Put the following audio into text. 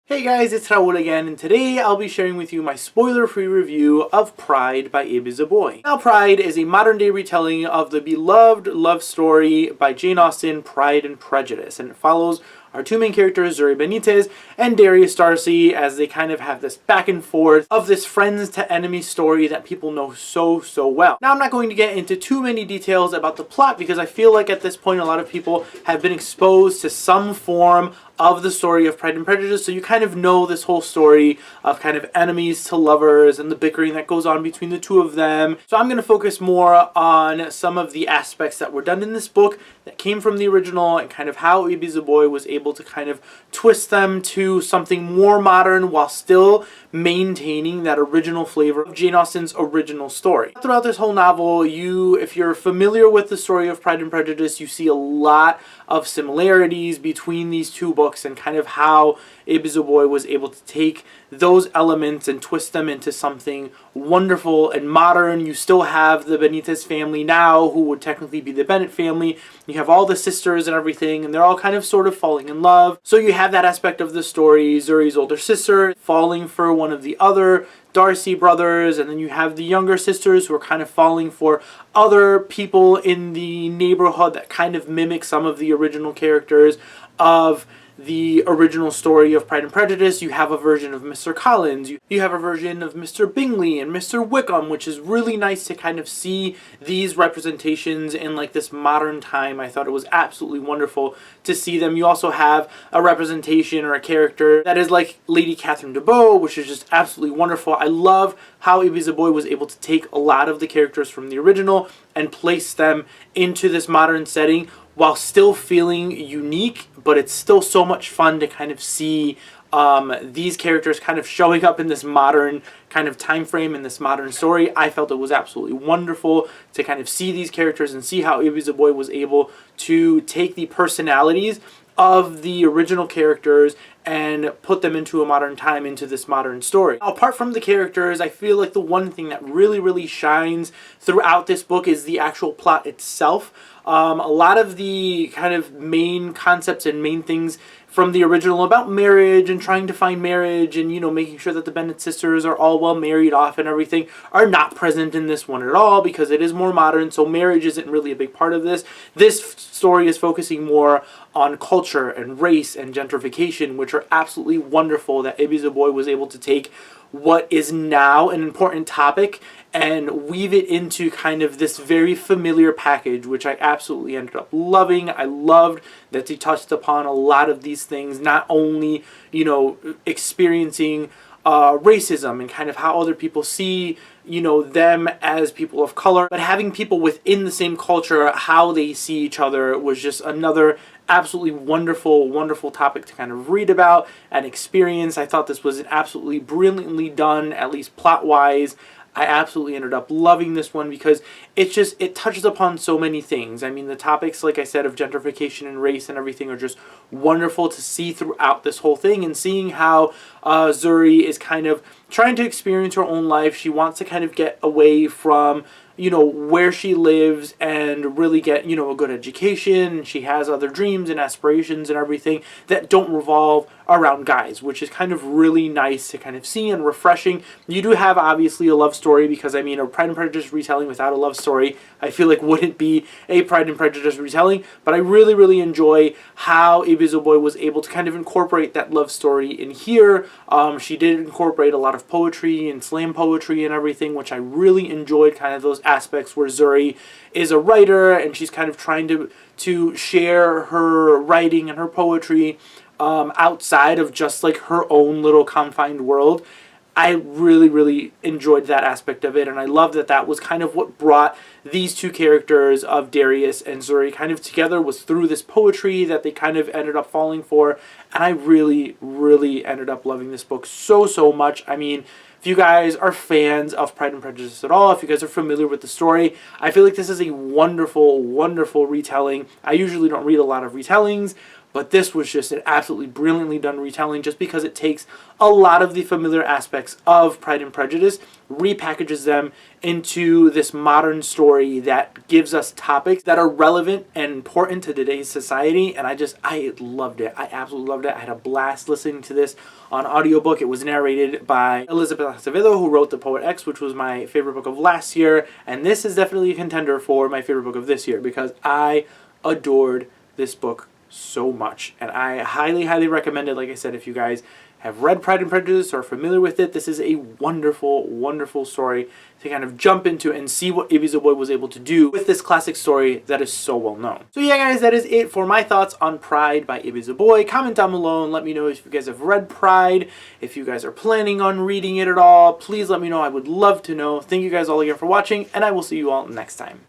Hey guys, it's Raul again, and today I'll be sharing with you my spoiler-free review of Pride by Ibi Zobi. Now, Pride is a modern-day retelling of the beloved love story by Jane Austen, Pride and Prejudice, and it follows our two main characters, Zuri Benitez and Darius Darcy, as they kind of have this back and forth of this friends to enemies story that people know so well. Now, I'm not going to get into too many details about the plot because I feel like at this point a lot of people have been exposed to some form of the story of Pride and Prejudice, so you kind of know this whole story of kind of enemies to lovers and the bickering that goes on between the two of them. So I'm going to focus more on some of the aspects that were done in this book that came from the original and kind of how Ibi Zobi was able to kind of twist them to something more modern while still maintaining that original flavor of Jane Austen's original story. Throughout this whole novel, if you're familiar with the story of Pride and Prejudice, you see a lot of similarities between these two books and kind of how Ibi Zobi was able to take those elements and twist them into something wonderful and modern. You still have the Benitez family now, who would technically be the Bennett family. You have all the sisters and everything, and they're all kind of sort of falling in love. So you have that aspect of the story, Zuri's older sister falling for one of the other Darcy brothers, and then you have the younger sisters who are kind of falling for other people in the neighborhood that kind of mimic some of the original characters of the original story of Pride and Prejudice. You have a version of Mr. Collins, you have a version of Mr. Bingley and Mr. Wickham, which is really nice to kind of see these representations in like this modern time. I thought it was absolutely wonderful to see them. You also have a representation or a character that is like Lady Catherine de Bow, which is just absolutely wonderful. I love how Ibi Zobi was able to take a lot of the characters from the original and place them into this modern setting while still feeling unique, but it's still so much fun to kind of see these characters kind of showing up in this modern kind of time frame in this modern story. I felt it was absolutely wonderful to kind of see these characters and see how Ibi Zobi was able to take the personalities of the original characters and put them into a modern time, into this modern story. Now, apart from the characters, I feel like the one thing that really shines throughout this book is the actual plot itself. A lot of the kind of main concepts and main things from the original about marriage and trying to find marriage and, you know, making sure that the Bennett sisters are all well married off and everything are not present in this one at all because it is more modern, so marriage isn't really a big part of this. This story is focusing more on culture and race and gentrification, which are absolutely wonderful that Ibi Zobi was able to take what is now an important topic and weave it into kind of this very familiar package, which I absolutely ended up loving. I loved that he touched upon a lot of these things, not only, you know, experiencing racism and kind of how other people see, you know, them as people of color, but having people within the same culture, how they see each other was just another absolutely wonderful topic to kind of read about and experience. I thought this was absolutely brilliantly done, at least plot-wise. I absolutely ended up loving this one because it touches upon so many things. I mean, the topics, like I said, of gentrification and race and everything are just wonderful to see throughout this whole thing, and seeing how Zuri is kind of trying to experience her own life. She wants to kind of get away from, you know, where she lives and really get, you know, a good education. She has other dreams and aspirations and everything that don't revolve around guys, which is kind of really nice to kind of see and refreshing. You do have obviously a love story because, I mean, a Pride and Prejudice retelling without a love story I feel like wouldn't be a Pride and Prejudice retelling, but I really enjoy how Ibi Zobi was able to kind of incorporate that love story in here. She did incorporate a lot of poetry and slam poetry and everything, which I really enjoyed, kind of those aspects where Zuri is a writer and she's kind of trying to share her writing and her poetry outside of just like her own little confined world. I really enjoyed that aspect of it, and I love that that was kind of what brought these two characters of Darius and Zuri kind of together, was through this poetry that they kind of ended up falling for, and I really ended up loving this book so much. I mean, if you guys are fans of Pride and Prejudice at all, if you guys are familiar with the story, I feel like this is a wonderful retelling. I usually don't read a lot of retellings, But this was just an absolutely brilliantly done retelling, just because it takes a lot of the familiar aspects of Pride and Prejudice, repackages them into this modern story that gives us topics that are relevant and important to today's society. And I loved it. I absolutely loved it. I had a blast listening to this on audiobook. It was narrated by Elizabeth Acevedo, who wrote The Poet X, which was my favorite book of last year. And this is definitely a contender for my favorite book of this year, because I adored this book so much. And I highly, highly recommend it. Like I said, if you guys have read Pride and Prejudice or are familiar with it, this is a wonderful, wonderful story to kind of jump into and see what Ibi Zobi was able to do with this classic story that is so well known. So yeah, guys, that is it for my thoughts on Pride by Ibi Zobi. Comment down below and let me know if you guys have read Pride, if you guys are planning on reading it at all. Please let me know. I would love to know. Thank you guys all again for watching, and I will see you all next time.